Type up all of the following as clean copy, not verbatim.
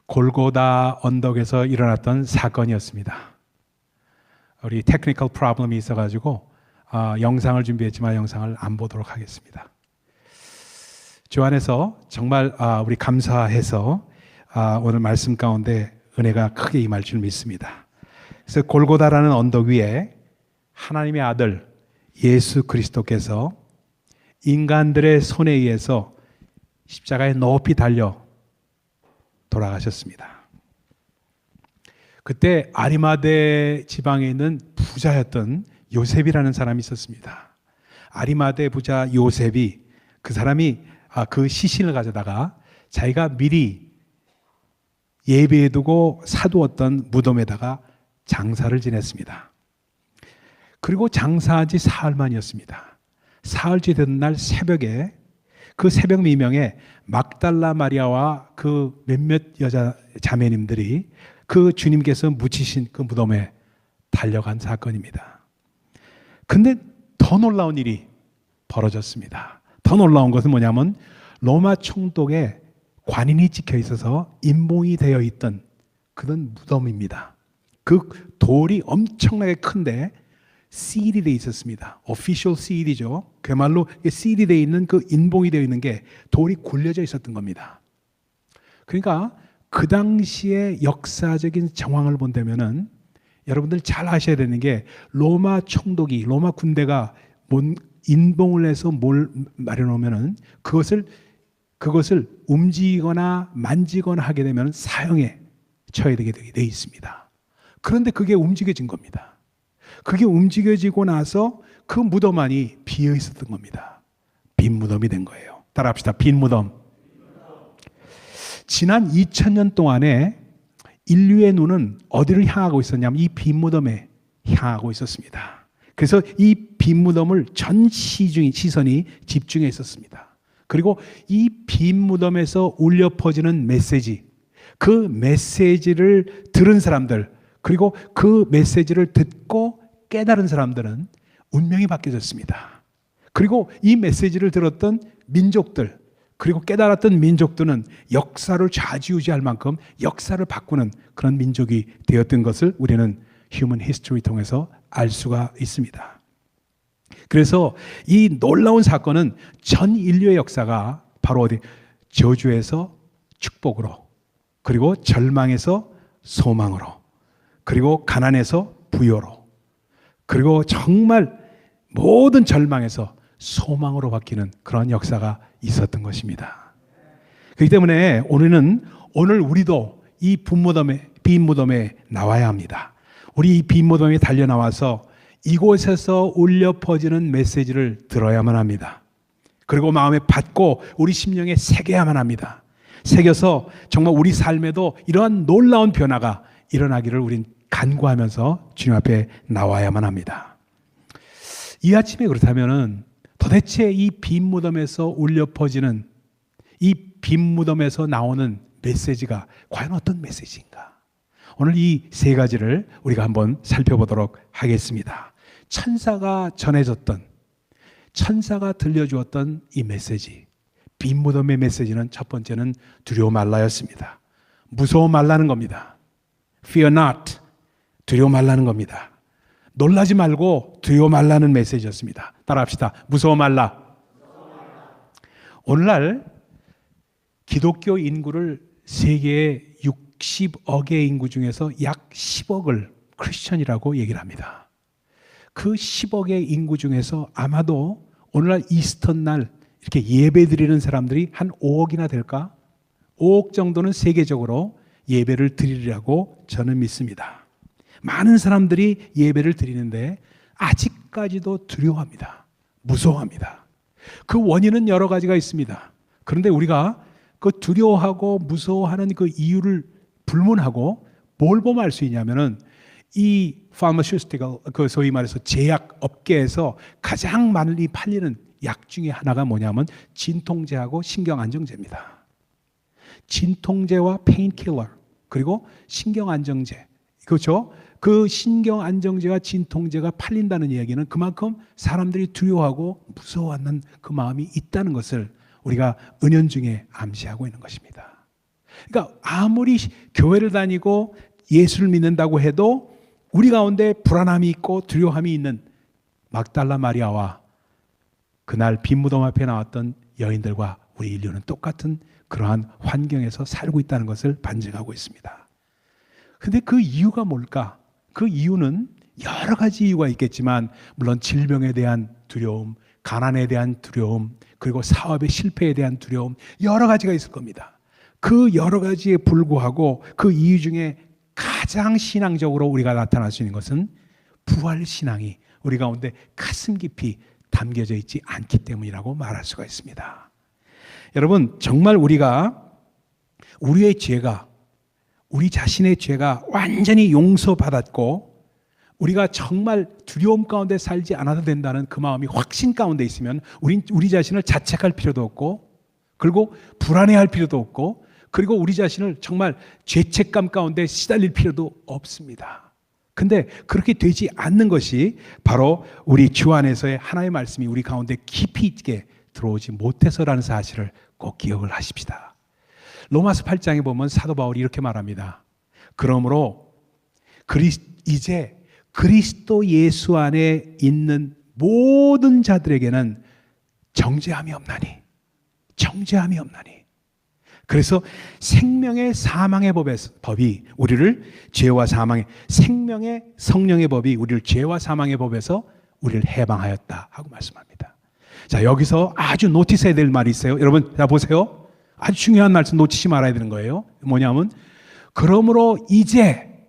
골고다 언덕에서 일어났던 사건이었습니다. 우리 테크니컬 프로블럼이 있어가지고 영상을 준비했지만 영상을 안 보도록 하겠습니다. 주 안에서 정말 우리 감사해서 오늘 말씀 가운데 은혜가 크게 임할 줄 믿습니다. 그래서 골고다라는 언덕 위에 하나님의 아들 예수 그리스도께서 인간들의 손에 의해서 십자가에 높이 달려 돌아가셨습니다. 그때 아리마대 지방에 있는 부자였던 요셉이라는 사람이 있었습니다. 아리마대 부자 요셉이 그 사람이 그 시신을 가져다가 자기가 미리 예배해두고 사두었던 무덤에다가 장사를 지냈습니다. 그리고 장사한 지 사흘 만이었습니다. 사흘째 되는 날 새벽에 그 새벽 미명에 막달라 마리아와 그 몇몇 여자 자매님들이 그 주님께서 묻히신 그 무덤에 달려간 사건입니다. 근데 더 놀라운 일이 벌어졌습니다. 더 놀라운 것은 뭐냐면 로마 총독에 관인이 찍혀 있어서 임봉이 되어 있던 그런 무덤입니다. 그 돌이 엄청나게 큰데 실이 되어 있었습니다. Official seal이죠. 그야말로 실이 되어 있는 그 인봉이 되어 있는 게 돌이 굴려져 있었던 겁니다. 그러니까 그 당시의 역사적인 정황을 본다면은 여러분들 잘 아셔야 되는 게 로마 총독이 로마 군대가 인봉을 해서 뭘 마련하면은 그것을 움직이거나 만지거나 하게 되면 사형에 처해야 되게 돼 있습니다. 그런데 그게 움직여진 겁니다. 그게 움직여지고 나서 그 무덤 안이 비어 있었던 겁니다. 빈 무덤이 된 거예요. 따라합시다. 빈 무덤. 지난 2000년 동안에 인류의 눈은 어디를 향하고 있었냐면 이 빈 무덤에 향하고 있었습니다. 그래서 이 빈 무덤을 전 시선이 집중해 있었습니다. 그리고 이 빈 무덤에서 울려 퍼지는 메시지, 그 메시지를 들은 사람들, 그리고 그 메시지를 듣고 깨달은 사람들은 운명이 바뀌어졌습니다. 그리고 이 메시지를 들었던 민족들, 그리고 깨달았던 민족들은 역사를 좌지우지할 만큼 역사를 바꾸는 그런 민족이 되었던 것을 우리는 휴먼 히스토리 통해서 알 수가 있습니다. 그래서 이 놀라운 사건은 전 인류의 역사가 바로 어디? 저주에서 축복으로, 그리고 절망에서 소망으로, 그리고 가난에서 부여로, 그리고 정말 모든 절망에서 소망으로 바뀌는 그런 역사가 있었던 것입니다. 그렇기 때문에 오늘 우리도 이 빈 무덤에 나와야 합니다. 우리 이 빈 무덤에 달려 나와서 이곳에서 울려 퍼지는 메시지를 들어야만 합니다. 그리고 마음에 받고 우리 심령에 새겨야만 합니다. 새겨서 정말 우리 삶에도 이러한 놀라운 변화가 일어나기를 우린 간구하면서 주님 앞에 나와야만 합니다. 이 아침에 그렇다면은 도대체 이 빈 무덤에서 울려 퍼지는 이 빈 무덤에서 나오는 메시지가 과연 어떤 메시지인가? 오늘 이 세 가지를 우리가 한번 살펴보도록 하겠습니다. 천사가 들려주었던 이 메시지, 빈 무덤의 메시지는 첫 번째는 두려워 말라였습니다. 무서워 말라는 겁니다. Fear not. 두려워 말라는 겁니다. 놀라지 말고 두려워 말라는 메시지였습니다. 따라합시다. 무서워 말라. 오늘날 기독교 인구를 세계의 60억의 인구 중에서 약 10억을 크리스천이라고 얘기를 합니다. 그 10억의 인구 중에서 아마도 오늘날 이스터날 이렇게 예배 드리는 사람들이 한 5억이나 될까? 5억 정도는 세계적으로 예배를 드리려고 저는 믿습니다. 많은 사람들이 예배를 드리는데 아직까지도 두려워합니다. 무서워합니다. 그 원인은 여러 가지가 있습니다. 그런데 우리가 그 두려워하고 무서워하는 그 이유를 불문하고 뭘 보면 알 수 있냐면은 이 pharmaceutical, 그 소위 말해서 제약 업계에서 가장 많이 팔리는 약 중에 하나가 뭐냐면 진통제하고 신경안정제입니다. 진통제와 페인킬러, 그리고 신경안정제. 그렇죠? 그 신경안정제와 진통제가 팔린다는 이야기는 그만큼 사람들이 두려워하고 무서워하는 그 마음이 있다는 것을 우리가 은연중에 암시하고 있는 것입니다. 그러니까 아무리 교회를 다니고 예수를 믿는다고 해도 우리 가운데 불안함이 있고 두려움이 있는 막달라 마리아와 그날 빈 무덤 앞에 나왔던 여인들과 우리 인류는 똑같은 그러한 환경에서 살고 있다는 것을 반증하고 있습니다. 근데 그 이유가 뭘까? 그 이유는 여러 가지 이유가 있겠지만 물론 질병에 대한 두려움, 가난에 대한 두려움, 그리고 사업의 실패에 대한 두려움, 여러 가지가 있을 겁니다. 그 여러 가지에 불구하고 그 이유 중에 가장 신앙적으로 우리가 나타날 수 있는 것은 부활신앙이 우리 가운데 가슴 깊이 담겨져 있지 않기 때문이라고 말할 수가 있습니다. 여러분, 정말 우리가 우리의 죄가, 우리 자신의 죄가 완전히 용서받았고 우리가 정말 두려움 가운데 살지 않아도 된다는 그 마음이 확신 가운데 있으면 우리 자신을 자책할 필요도 없고, 그리고 불안해할 필요도 없고, 그리고 우리 자신을 정말 죄책감 가운데 시달릴 필요도 없습니다. 근데 그렇게 되지 않는 것이 바로 우리 주 안에서의 하나의 말씀이 우리 가운데 깊이 있게 들어오지 못해서라는 사실을 꼭 기억을 하십시다. 로마서 8장에 보면 사도 바울이 이렇게 말합니다. 그러므로 이제 그리스도 예수 안에 있는 모든 자들에게는 정죄함이 없나니. 그래서 생명의 사망의 법이 우리를 죄와 사망의, 생명의 성령의 법이 우리를 죄와 사망의 법에서 우리를 해방하였다 하고 말씀합니다. 자, 여기서 아주 노티스해야 될 말이 있어요. 여러분, 자 보세요. 아주 중요한 말씀 놓치지 말아야 되는 거예요. 뭐냐면 그러므로 이제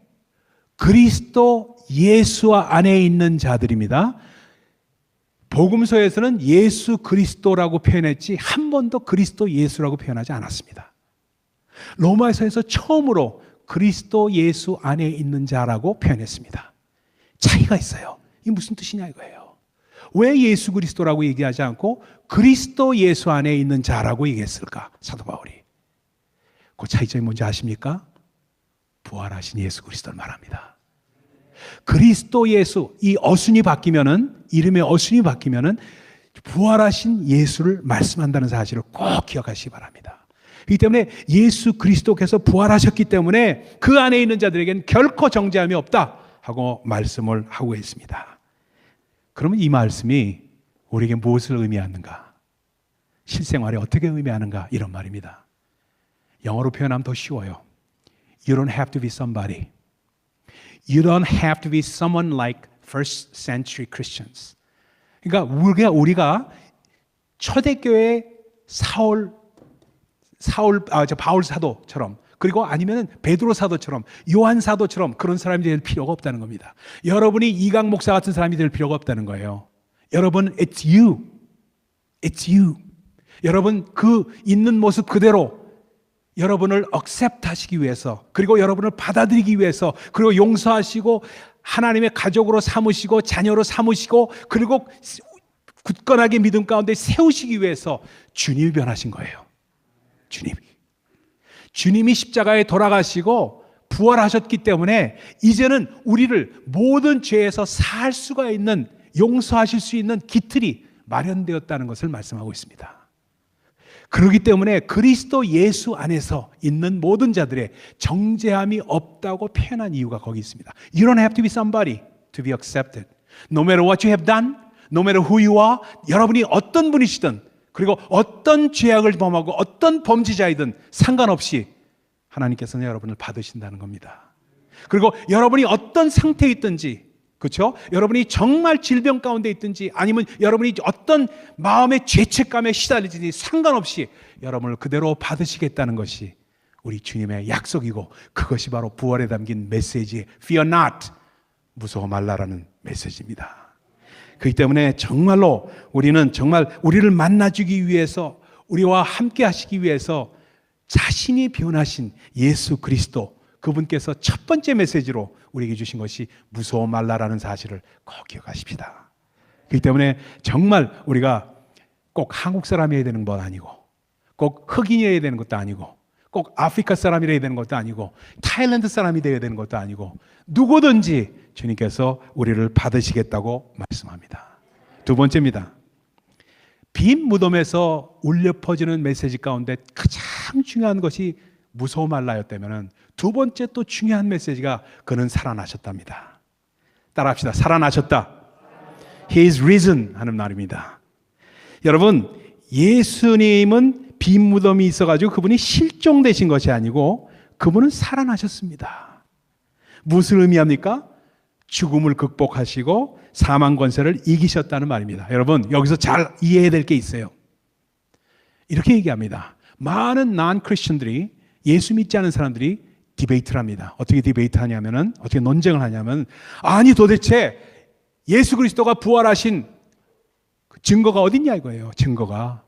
그리스도 예수 안에 있는 자들입니다. 복음서에서는 예수 그리스도라고 표현했지 한 번도 그리스도 예수라고 표현하지 않았습니다. 로마서에서 처음으로 그리스도 예수 안에 있는 자라고 표현했습니다. 차이가 있어요. 이게 무슨 뜻이냐 이거예요. 왜 예수 그리스도라고 얘기하지 않고 그리스도 예수 안에 있는 자라고 얘기했을까? 사도 바울이. 그 차이점이 뭔지 아십니까? 부활하신 예수 그리스도를 말합니다. 그리스도 예수, 이 어순이 바뀌면은, 이름의 어순이 바뀌면은 부활하신 예수를 말씀한다는 사실을 꼭 기억하시기 바랍니다. 그렇기 때문에 예수 그리스도께서 부활하셨기 때문에 그 안에 있는 자들에게는 결코 정죄함이 없다 하고 말씀을 하고 있습니다. 그러면 이 말씀이 우리에게 무엇을 의미하는가? 실생활에 어떻게 의미하는가? 이런 말입니다. 영어로 표현하면 더 쉬워요. You don't have to be somebody. You don't have to be someone like first century Christians. 그러니까 우리가 초대교회 바울 사도처럼, 그리고 아니면 베드로 사도처럼, 요한 사도처럼 그런 사람이 될 필요가 없다는 겁니다. 여러분이 이강 목사 같은 사람이 될 필요가 없다는 거예요. 여러분, it's you. It's you. 여러분 그 있는 모습 그대로 여러분을 accept 하시기 위해서, 그리고 여러분을 받아들이기 위해서, 그리고 용서하시고 하나님의 가족으로 삼으시고 자녀로 삼으시고, 그리고 굳건하게 믿음 가운데 세우시기 위해서 주님이 변하신 거예요. 주님이 십자가에 돌아가시고 부활하셨기 때문에 이제는 우리를 모든 죄에서 살 수가 있는, 용서하실 수 있는 기틀이 마련되었다는 것을 말씀하고 있습니다. 그렇기 때문에 그리스도 예수 안에서 있는 모든 자들의 정죄함이 없다고 표현한 이유가 거기 있습니다. You don't have to be somebody to be accepted. No matter what you have done, no matter who you are, 여러분이 어떤 분이시든, 그리고 어떤 죄악을 범하고 어떤 범죄자이든 상관없이 하나님께서는 여러분을 받으신다는 겁니다. 그리고 여러분이 어떤 상태에 있든지, 그렇죠? 여러분이 정말 질병 가운데 있든지, 아니면 여러분이 어떤 마음의 죄책감에 시달리든지 상관없이 여러분을 그대로 받으시겠다는 것이 우리 주님의 약속이고, 그것이 바로 부활에 담긴 메시지, Fear not, 무서워 말라라는 메시지입니다. 그렇기 때문에 정말로 우리는 정말 우리를 만나주기 위해서, 우리와 함께 하시기 위해서 자신이 변하신 예수 그리스도, 그분께서 첫 번째 메시지로 우리에게 주신 것이 무서워 말라라는 사실을 꼭 기억하십시다. 그렇기 때문에 정말 우리가 꼭 한국 사람이어야 되는 건 아니고, 꼭 흑인이어야 되는 것도 아니고, 꼭 아프리카 사람이어야 되는 것도 아니고, 타일랜드 사람이 되어야 되는 것도 아니고, 누구든지 주님께서 우리를 받으시겠다고 말씀합니다. 두 번째입니다. 빈 무덤에서 울려 퍼지는 메시지 가운데 가장 중요한 것이 무서워 말라였다면 두 번째 또 중요한 메시지가 그는 살아나셨답니다. 따라합시다. 살아나셨다. He is risen 하는 말입니다. 여러분, 예수님은 빈 무덤이 있어가지고 그분이 실종되신 것이 아니고 그분은 살아나셨습니다. 무슨 의미합니까? 죽음을 극복하시고 사망 권세를 이기셨다는 말입니다. 여러분, 여기서 잘 이해해야 될 게 있어요. 이렇게 얘기합니다. 많은 non-크리스천들이, 예수 믿지 않은 사람들이 디베이트를 합니다. 어떻게 디베이트 하냐면은, 어떻게 논쟁을 하냐면, 아니 도대체 예수 그리스도가 부활하신 그 증거가 어딨냐 이거예요. 증거가.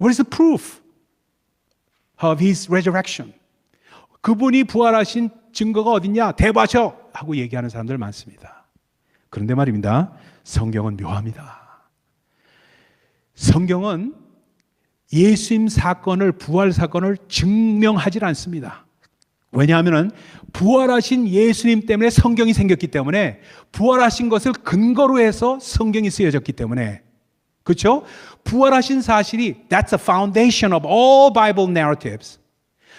What is the proof of his resurrection? 그분이 부활하신 증거가 어딨냐? 대봐셔! 하고 얘기하는 사람들 많습니다. 그런데 말입니다. 성경은 묘합니다. 성경은 예수님 사건을, 부활 사건을 증명하지 않습니다. 왜냐하면 부활하신 예수님 때문에 성경이 생겼기 때문에, 부활하신 것을 근거로 해서 성경이 쓰여졌기 때문에, 그렇죠? 부활하신 사실이 That's the foundation of all Bible narratives.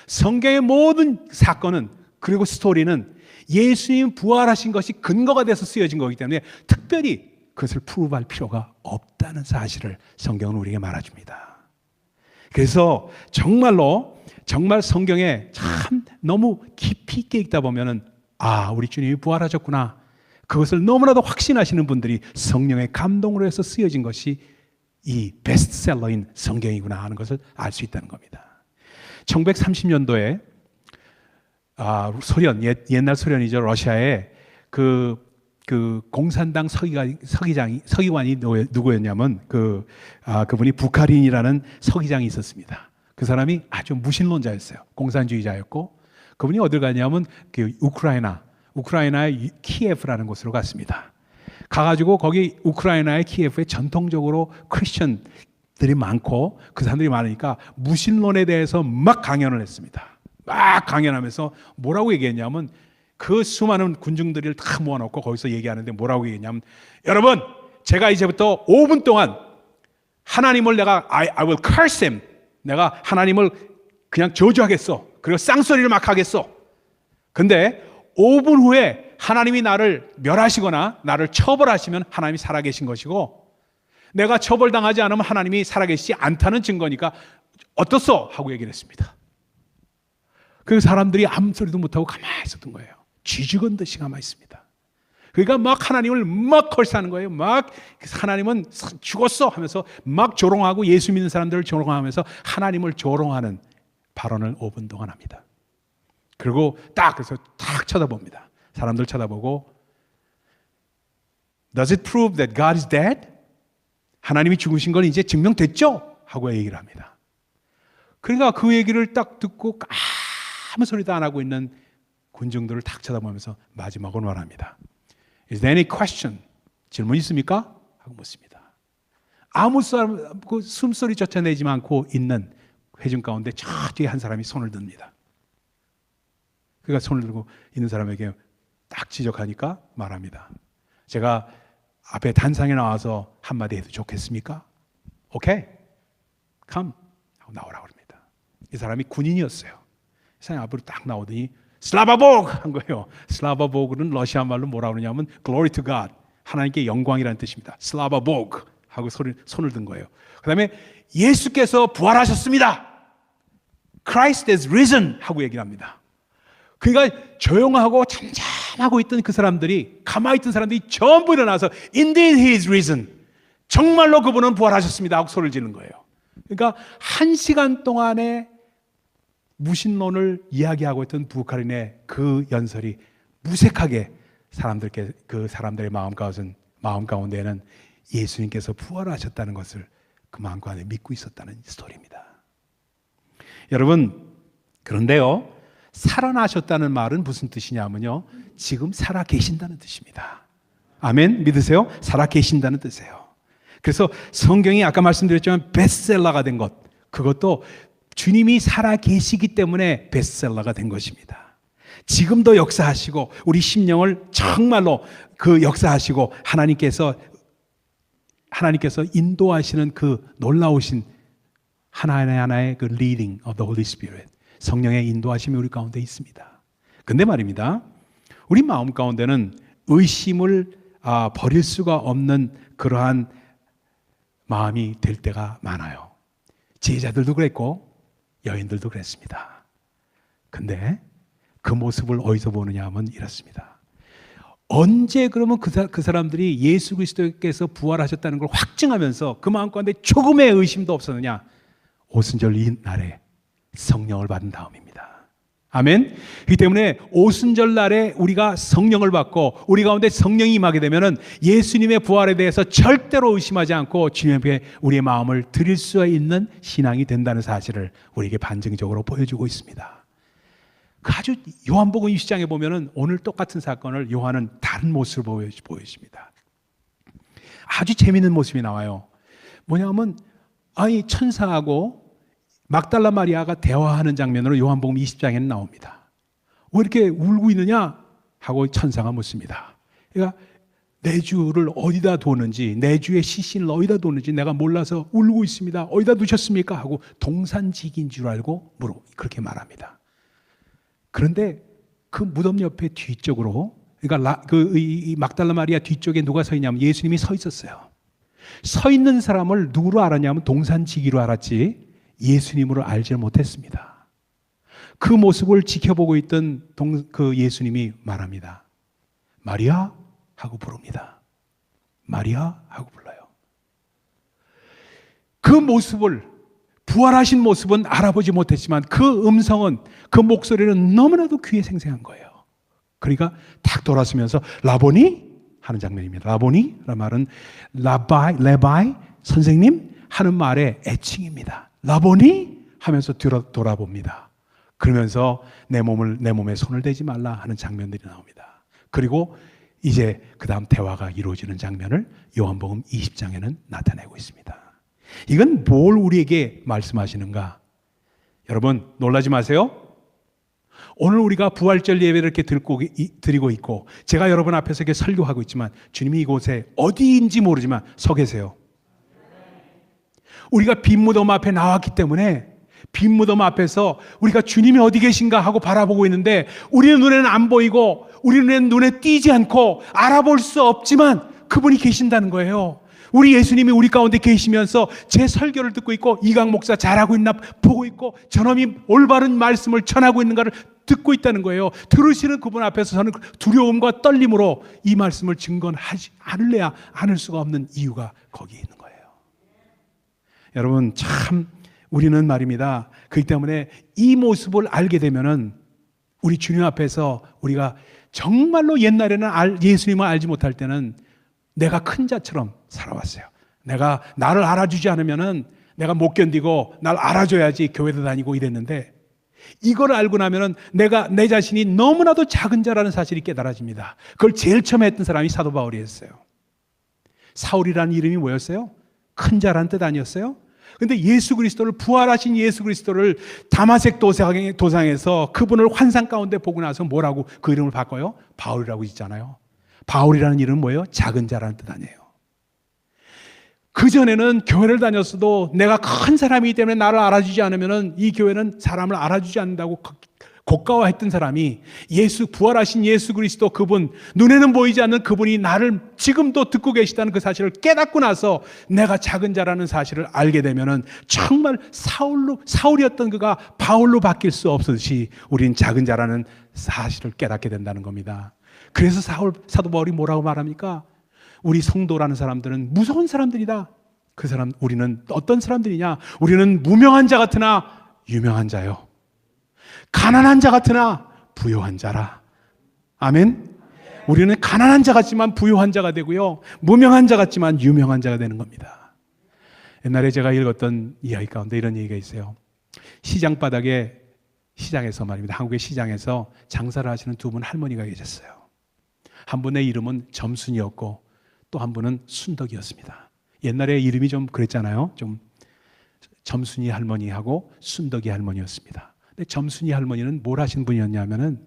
성경의 모든 사건은, 그리고 스토리는 예수님 부활하신 것이 근거가 돼서 쓰여진 거기 때문에 특별히 그것을 프루브할 필요가 없다는 사실을 성경은 우리에게 말해줍니다. 그래서 정말 성경에 참 너무 깊이 있게 읽다 보면은, 아, 우리 주님이 부활하셨구나. 그것을 너무나도 확신하시는 분들이 성령의 감동으로 해서 쓰여진 것이 이 베스트셀러인 성경이구나 하는 것을 알 수 있다는 겁니다. 1930년도에 소련, 옛날 소련이죠. 러시아에 그 공산당 서기관이 누구였냐면 그분이 부카린이라는 서기장이 있었습니다. 그 사람이 아주 무신론자였어요. 공산주의자였고, 그분이 어딜 가냐면 그 우크라이나의 키예프라는 곳으로 갔습니다. 가가지고 거기 우크라이나의 키예프에 전통적으로 크리스천들이 많고 그 사람들이 많으니까 무신론에 대해서 막 강연을 했습니다. 막 강연하면서 뭐라고 얘기했냐면, 그 수많은 군중들을 다 모아놓고 거기서 얘기하는데 뭐라고 얘기했냐면, 여러분, 제가 이제부터 5분 동안 하나님을 내가 I will curse him. 내가 하나님을 그냥 저주하겠어. 그리고 쌍소리를 막 하겠어. 근데 5분 후에 하나님이 나를 멸하시거나 나를 처벌하시면 하나님이 살아계신 것이고, 내가 처벌당하지 않으면 하나님이 살아계시지 않다는 증거니까 어떻소? 하고 얘기를 했습니다. 그 사람들이 아무 소리도 못하고 가만히 있었던 거예요. 쥐죽은 듯이 가만히 있습니다. 그러니까 막 하나님을 막 컬스하는 거예요. 막 하나님은 죽었어 하면서 막 조롱하고, 예수 믿는 사람들을 조롱하면서 하나님을 조롱하는 발언을 5분 동안 합니다. 그리고 그래서 딱 쳐다봅니다. 사람들 쳐다보고, Does it prove that God is dead? 하나님이 죽으신 건 이제 증명됐죠? 하고 얘기를 합니다. 그러니까 그 얘기를 딱 듣고 아무 소리도 안 하고 있는 군중들을 딱 쳐다보면서 마지막으로 말합니다. Is there any question? 질문 있습니까? 하고 묻습니다. 아무 사람, 그 숨소리조차 내지 않고 있는 회중 가운데 저 뒤에 한 사람이 손을 듭니다. 그가 손을 들고 있는 사람에게 딱 지적하니까 말합니다. 제가 앞에 단상에 나와서 한마디 해도 좋겠습니까? 오케이, come 하고 나오라고 합니다. 이 사람이 군인이었어요. 이 사람이 앞으로 딱 나오더니 슬라바보그 한 거예요. 슬라바보그는 러시아 말로 뭐라고 그러냐면 glory to God, 하나님께 영광이라는 뜻입니다. 슬라바보그 하고 손을 든 거예요. 그 다음에 예수께서 부활하셨습니다. Christ is risen 하고 얘기를 합니다. 그러니까 조용하고 잠잠하고 있던 그 사람들이, 가만히 있던 사람들이 전부 일어나서 Indeed he is risen, 정말로 그분은 부활하셨습니다 하고 소리를 지르는 거예요. 그러니까 1시간 동안에 무신론을 이야기하고 있던 부카린의 그 연설이 무색하게 그 사람들의 마음 가운데에는 예수님께서 부활하셨다는 것을 그 마음 가운데 믿고 있었다는 스토리입니다. 여러분, 그런데요, 살아나셨다는 말은 무슨 뜻이냐면요, 지금 살아 계신다는 뜻입니다. 아멘? 믿으세요? 살아 계신다는 뜻이에요. 그래서 성경이 아까 말씀드렸지만 베스트셀러가 된 것, 그것도 주님이 살아 계시기 때문에 베스트셀러가 된 것입니다. 지금도 역사하시고 우리 심령을 정말로 그 역사하시고 하나님께서 인도하시는 그 놀라우신 하나의 그 leading of the Holy Spirit, 성령의 인도하심이 우리 가운데 있습니다. 근데 말입니다, 우리 마음 가운데는 의심을 버릴 수가 없는 그러한 마음이 될 때가 많아요. 제자들도 그랬고 여인들도 그랬습니다. 근데 그 모습을 어디서 보느냐 하면 이렇습니다. 언제 그러면 그 사람들이 예수 그리스도께서 부활하셨다는 걸 확증하면서 그 마음 가운데 조금의 의심도 없었느냐? 오순절 이 날에 성령을 받은 다음입니다. 아멘. 그렇기 때문에 오순절 날에 우리가 성령을 받고 우리 가운데 성령이 임하게 되면은 예수님의 부활에 대해서 절대로 의심하지 않고 주님께 우리의 마음을 드릴 수 있는 신앙이 된다는 사실을 우리에게 반증적으로 보여주고 있습니다. 아주 요한복음 20장에 보면은 오늘 똑같은 사건을 요한은 다른 모습으로 보여줍니다. 아주 재미있는 모습이 나와요. 뭐냐면 천사하고 막달라 마리아가 대화하는 장면으로 요한복음 20장에는 나옵니다. 왜 이렇게 울고 있느냐 하고 천사가 묻습니다. 그러니까 내 주를 어디다 두었는지, 내 주의 시신을 어디다 두었는지 내가 몰라서 울고 있습니다. 어디다 두셨습니까? 하고 동산직인 줄 알고 그렇게 말합니다. 그런데 그 무덤 옆에 뒤쪽으로, 그러니까 이 막달라 마리아 뒤쪽에 누가 서 있냐면 예수님이 서 있었어요. 서 있는 사람을 누구로 알았냐면 동산지기로 알았지 예수님으로 알지 못했습니다. 그 모습을 지켜보고 있던 그 예수님이 말합니다. 마리아 하고 부릅니다. 마리아 하고 불러요. 그 모습을, 부활하신 모습은 알아보지 못했지만 그 음성은, 그 목소리는 너무나도 귀에 생생한 거예요. 그러니까 딱 돌아서면서 라보니 하는 장면입니다. 라보니 라는 말은 레바이 선생님 하는 말의 애칭입니다. 라보니 하면서 돌아봅니다. 그러면서 내 몸에 손을 대지 말라 하는 장면들이 나옵니다. 그리고 이제 그 다음 대화가 이루어지는 장면을 요한복음 20장에는 나타내고 있습니다. 이건 뭘 우리에게 말씀하시는가? 여러분 놀라지 마세요. 오늘 우리가 부활절 예배를 이렇게 드리고 있고 제가 여러분 앞에서 이렇게 설교하고 있지만 주님이 이곳에 어디인지 모르지만 서 계세요. 우리가 빈 무덤 앞에 나왔기 때문에 빈 무덤 앞에서 우리가 주님이 어디 계신가 하고 바라보고 있는데 우리의 눈에는 안 보이고 우리의 눈에 띄지 않고 알아볼 수 없지만 그분이 계신다는 거예요. 우리 예수님이 우리 가운데 계시면서 제 설교를 듣고 있고 이강 목사 잘하고 있나 보고 있고 저놈이 올바른 말씀을 전하고 있는가를 듣고 있다는 거예요. 들으시는 그분 앞에서 저는 두려움과 떨림으로 이 말씀을 증거하지 않을래야 않을 수가 없는 이유가 거기에 있는 거예요. 여러분 참 우리는 말입니다. 그렇기 때문에 이 모습을 알게 되면은 우리 주님 앞에서 우리가 정말로 옛날에는 예수님을 알지 못할 때는 내가 큰 자처럼 살아왔어요. 나를 알아주지 않으면은 내가 못 견디고 날 알아줘야지 교회도 다니고 이랬는데 이걸 알고 나면은 내 자신이 너무나도 작은 자라는 사실이 깨달아집니다. 그걸 제일 처음 했던 사람이 사도 바울이었어요. 사울이라는 이름이 뭐였어요? 큰 자라는 뜻 아니었어요? 근데 예수 그리스도를, 부활하신 예수 그리스도를 다마색 도상에서 그분을 환상 가운데 보고 나서 뭐라고 그 이름을 바꿔요? 바울이라고 짓잖아요. 바울이라는 이름은 뭐예요? 작은 자라는 뜻 아니에요. 그전에는 교회를 다녔어도 내가 큰 사람이기 때문에 나를 알아주지 않으면 이 교회는 사람을 알아주지 않는다고 고가화했던 사람이 부활하신 예수 그리스도 그분, 눈에는 보이지 않는 그분이 나를 지금도 듣고 계시다는 그 사실을 깨닫고 나서 내가 작은 자라는 사실을 알게 되면은 정말 사울이었던 그가 바울로 바뀔 수 없듯이 우리는 작은 자라는 사실을 깨닫게 된다는 겁니다. 그래서 사도 바울이 뭐라고 말합니까? 우리 성도라는 사람들은 무서운 사람들이다. 우리는 어떤 사람들이냐? 우리는 무명한 자 같으나 유명한 자요. 가난한 자 같으나 부요한 자라. 아멘. 우리는 가난한 자 같지만 부요한 자가 되고요. 무명한 자 같지만 유명한 자가 되는 겁니다. 옛날에 제가 읽었던 이야기 가운데 이런 얘기가 있어요. 시장에서 말입니다. 한국의 시장에서 장사를 하시는 두 분 할머니가 계셨어요. 한 분의 이름은 점순이었고 또 한 분은 순덕이었습니다. 옛날에 이름이 좀 그랬잖아요. 좀 점순이 할머니하고 순덕이 할머니였습니다. 근데 점순이 할머니는 뭘 하신 분이었냐면은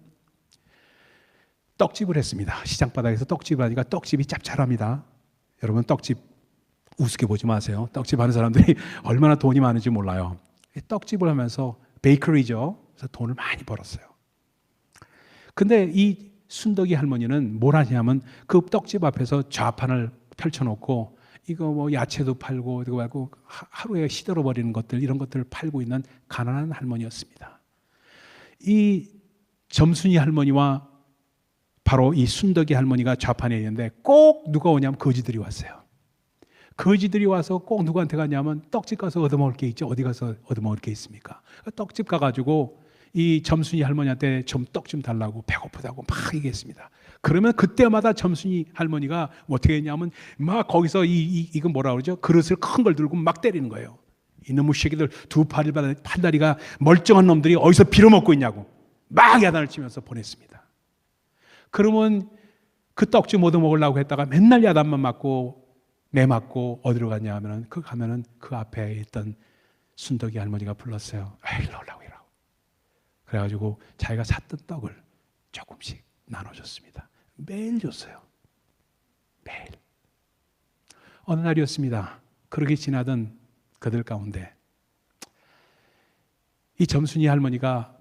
떡집을 했습니다. 시장바닥에서 떡집을 하니까 떡집이 짭짤합니다. 여러분 떡집 우습게 보지 마세요. 떡집 하는 사람들이 얼마나 돈이 많은지 몰라요. 떡집을 하면서 베이커리죠. 그래서 돈을 많이 벌었어요. 근데 이 순덕이 할머니는 뭘 하냐면 그 떡집 앞에서 좌판을 펼쳐놓고 이거 뭐 야채도 팔고 이거 말고 하루에 시들어 버리는 것들 이런 것들을 팔고 있는 가난한 할머니였습니다. 이 점순이 할머니와 바로 이 순덕이 할머니가 좌판에 있는데 꼭 누가 오냐면 거지들이 왔어요. 거지들이 와서 꼭 누구한테 가냐면 떡집 가서 얻어먹을 게 있죠. 어디 가서 얻어먹을 게 있습니까? 떡집 가가지고 이 점순이 할머니한테 좀 떡 좀 달라고 배고프다고 막 얘기했습니다. 그러면 그때마다 점순이 할머니가 어떻게 했냐면 막 거기서 이거 뭐라 그러죠? 그릇을 큰 걸 들고 막 때리는 거예요. 이놈의 새끼들 두 팔다리가 멀쩡한 놈들이 어디서 빌어먹고 있냐고 막 야단을 치면서 보냈습니다. 그러면 그 떡 좀 얻어먹으려고 했다가 맨날 야단만 맞고 매맞고 어디로 갔냐 하면은 가면은 그 앞에 있던 순덕이 할머니가 불렀어요. 일로 오라고 이라고. 그래가지고 자기가 샀던 떡을 조금씩 나눠줬습니다. 매일 줬어요. 매일. 어느 날이었습니다. 그렇게 지나던 그들 가운데 이 점순이 할머니가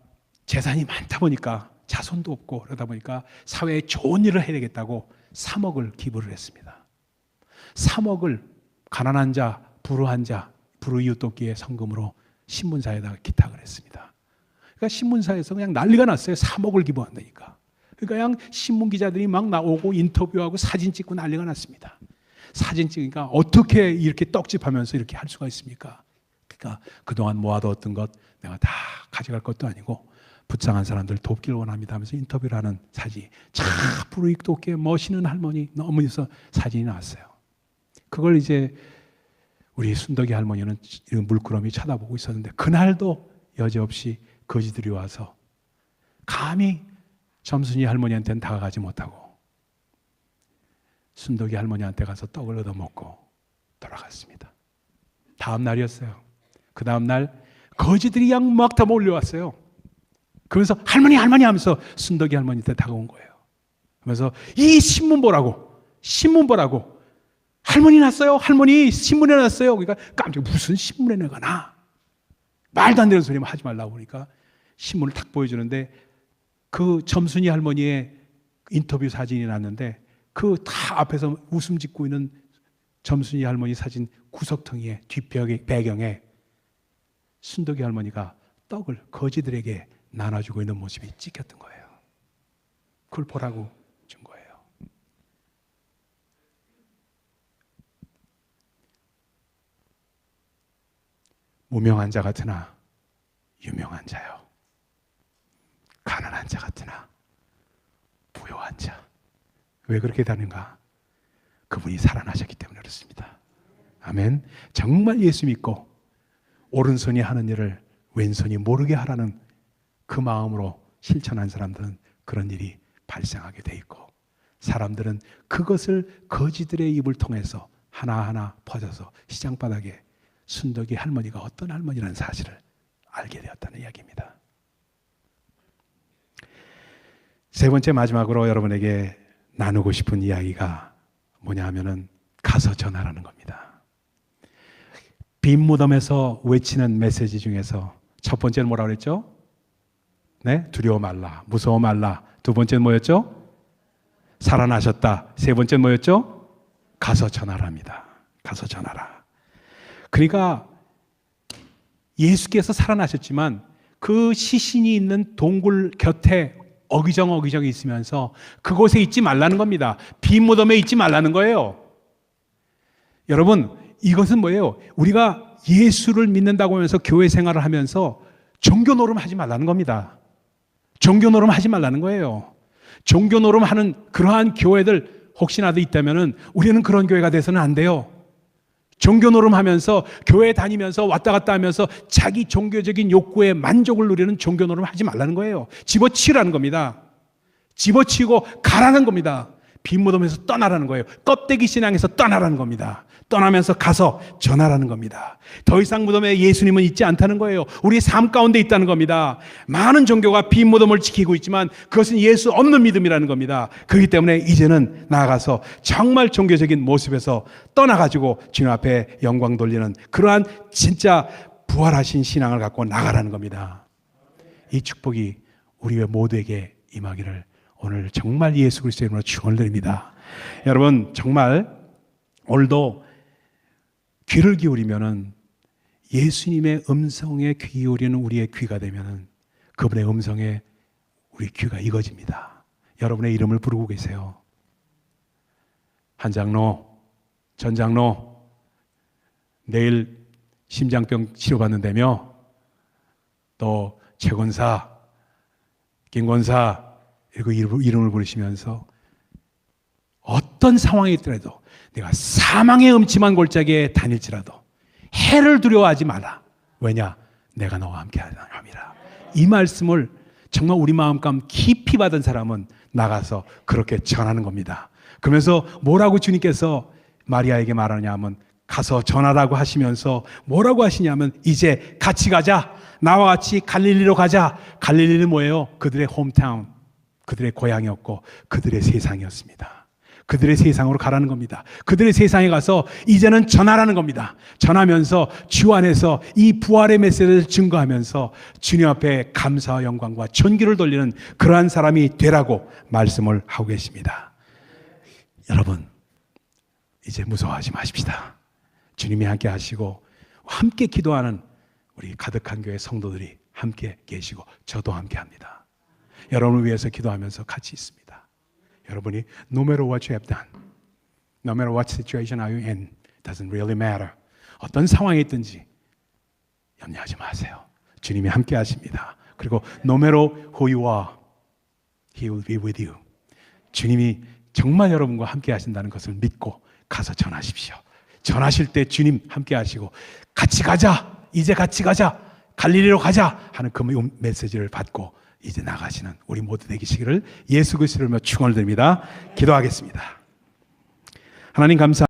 재산이 많다 보니까 자손도 없고 그러다 보니까 사회에 좋은 일을 해야 되겠다고 3억을 기부를 했습니다. 3억을 가난한 자, 불우한 자, 불우이웃 돕기의 성금으로 신문사에다가 기탁을 했습니다. 그러니까 신문사에서 그냥 난리가 났어요. 3억을 기부한다니까. 그러니까 그냥 신문 기자들이 막 나오고 인터뷰하고 사진 찍고 난리가 났습니다. 사진 찍으니까 어떻게 이렇게 떡집하면서 이렇게 할 수가 있습니까? 그러니까 그동안 모아두었던 것 내가 다 가져갈 것도 아니고 불쌍한 사람들 돕기를 원합니다 하면서 인터뷰를 하는 사진이 참 불우이웃 돕기에 멋있는 할머니 너무 있어 사진이 나왔어요. 그걸 이제 우리 순덕이 할머니는 물끄러미 쳐다보고 있었는데 그날도 여지없이 거지들이 와서 감히 점순이 할머니한테는 다가가지 못하고 순덕이 할머니한테 가서 떡을 얻어먹고 돌아갔습니다. 다음 날이었어요. 그 다음 날 거지들이 양 막 다 몰려왔어요. 그러면서 할머니 하면서 순덕이 할머니한테 다가온 거예요. 그러면서 이 신문 보라고 할머니 났어요. 할머니 신문에 났어요. 그러니까 깜짝 무슨 신문에 내가 나? 말도 안 되는 소리만 하지 말라고 그러니까 신문을 탁 보여주는데 그 점순이 할머니의 인터뷰 사진이 났는데 그 다 앞에서 웃음 짓고 있는 점순이 할머니 사진 구석텅이에 뒷벽의 배경에 순덕이 할머니가 떡을 거지들에게 나눠주고 있는 모습이 찍혔던 거예요. 그걸 보라고 준 거예요. 무명한 자 같으나 유명한 자요. 가난한 자 같으나 부요한 자. 왜 그렇게 되는가? 그분이 살아나셨기 때문에 그렇습니다. 아멘. 정말 예수 믿고 오른손이 하는 일을 왼손이 모르게 하라는 그 마음으로 실천한 사람들은 그런 일이 발생하게 돼 있고 사람들은 그것을 거지들의 입을 통해서 하나하나 퍼져서 시장바닥에 순덕이 할머니가 어떤 할머니라는 사실을 알게 되었다는 이야기입니다. 세 번째 마지막으로 여러분에게 나누고 싶은 이야기가 뭐냐 하면은 가서 전하라는 겁니다. 빈 무덤에서 외치는 메시지 중에서 첫 번째는 뭐라고 그랬죠? 네, 두려워 말라, 무서워 말라. 두 번째는 뭐였죠? 살아나셨다. 세 번째는 뭐였죠? 가서 전하랍니다. 가서 전하라. 그러니까 예수께서 살아나셨지만 그 시신이 있는 동굴 곁에 어기정어기정이 있으면서 그곳에 있지 말라는 겁니다. 빈 무덤에 있지 말라는 거예요. 여러분, 이것은 뭐예요? 우리가 예수를 믿는다고 하면서 교회 생활을 하면서 종교 노름하지 말라는 겁니다. 종교 노름하지 말라는 거예요. 종교 노름하는 그러한 교회들 혹시나도 있다면은 우리는 그런 교회가 돼서는 안 돼요. 종교 노름하면서 교회 다니면서 왔다 갔다 하면서 자기 종교적인 욕구에 만족을 누리는 종교 노름하지 말라는 거예요. 집어치우라는 겁니다. 집어치우고 가라는 겁니다. 빈 무덤에서 떠나라는 거예요. 껍데기 신앙에서 떠나라는 겁니다. 떠나면서 가서 전하라는 겁니다. 더 이상 무덤에 예수님은 있지 않다는 거예요. 우리 삶 가운데 있다는 겁니다. 많은 종교가 빈 무덤을 지키고 있지만 그것은 예수 없는 믿음이라는 겁니다. 그렇기 때문에 이제는 나아가서 정말 종교적인 모습에서 떠나가지고 주님 앞에 영광 돌리는 그러한 진짜 부활하신 신앙을 갖고 나가라는 겁니다. 이 축복이 우리 모두에게 임하기를 오늘 정말 예수 그리스도의 이름으로 축원을 드립니다. 여러분 정말 오늘도 귀를 기울이면은 예수님의 음성에 귀 기울이는 우리의 귀가 되면은 그분의 음성에 우리 귀가 익어집니다. 여러분의 이름을 부르고 계세요. 한 장로, 전 장로, 내일 심장병 치료받는다며, 또 최 권사, 김 권사 이렇게 이름을 부르시면서 어떤 상황이 있더라도 내가 사망의 음침한 골짜기에 다닐지라도 해를 두려워하지 마라. 왜냐? 내가 너와 함께 함이라. 이 말씀을 정말 우리 마음감 깊이 받은 사람은 나가서 그렇게 전하는 겁니다. 그러면서 뭐라고 주님께서 마리아에게 말하냐 하면 가서 전하라고 하시면서 뭐라고 하시냐면 이제 같이 가자. 나와 같이 갈릴리로 가자. 갈릴리는 뭐예요? 그들의 홈타운, 그들의 고향이었고 그들의 세상이었습니다. 그들의 세상으로 가라는 겁니다. 그들의 세상에 가서 이제는 전하라는 겁니다. 전하면서 주 안에서 이 부활의 메시지를 증거하면서 주님 앞에 감사와 영광과 존귀를 돌리는 그러한 사람이 되라고 말씀을 하고 계십니다. 여러분 이제 무서워하지 마십시다. 주님이 함께 하시고 함께 기도하는 우리 가득한 교회 성도들이 함께 계시고 저도 함께 합니다. 여러분을 위해서 기도하면서 같이 있습니다. 여러분이 no matter what you have done, no matter what situation are you in, doesn't really matter. 어떤 상황에 있든지 염려하지 마세요. 주님이 함께 하십니다. 그리고 no matter who you are, He will be with you. 주님이 정말 여러분과 함께 하신다는 것을 믿고 가서 전하십시오. 전하실 때 주님 함께 하시고 같이 가자. 이제 같이 가자. 갈릴리로 가자 하는 그 메시지를 받고 이제 나가시는 우리 모두 되시기를 예수 그리스도로 축원을 드립니다. 기도하겠습니다. 하나님 감사